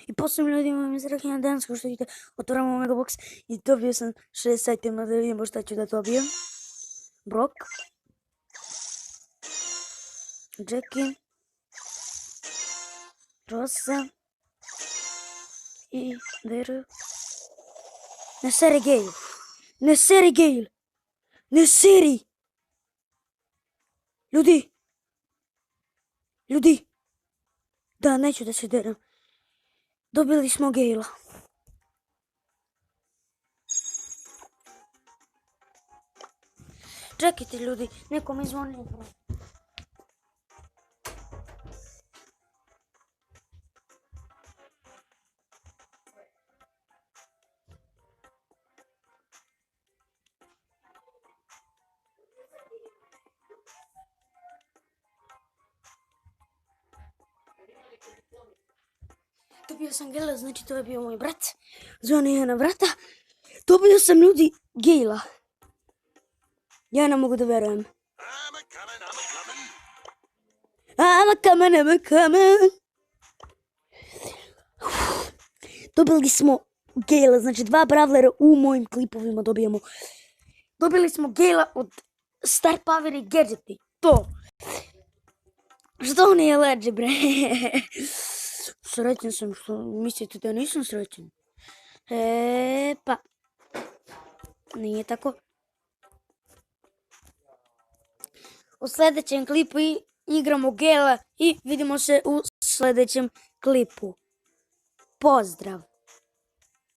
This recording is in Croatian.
I posljednjim ljudima mi zrakinja danas, kao što vidite, otvoramo Megabox i dobio sam 6 itema, da vidimo šta ću da dobijem. Brock, Jackie, Rosa i Daryl. Ne seri Gale! Ne seri Gale! Ne seri! Ljudi! Ljudi! Da, neću da se deram. Dobili smo Gale-a. Čekajte ljudi, neko mi zvoni. Dobio sam Gale-a, znači to je bio moj brat. Zvoni je na vrata. Dobio sam ljudi Gale-a. Ja ne mogu da verujem. I'm a coming. Dobili smo Gale-a, znači 2 brawlera u mojim klipovima dobijemo. Dobili smo Gale-a od Star Power i Gadgeti. To. Što nije leđe, bre? Srećen sam, što mislite da nisam srećen? Pa. Nije tako. U sljedećem klipu igramo Gale-a i vidimo se u sljedećem klipu. Pozdrav!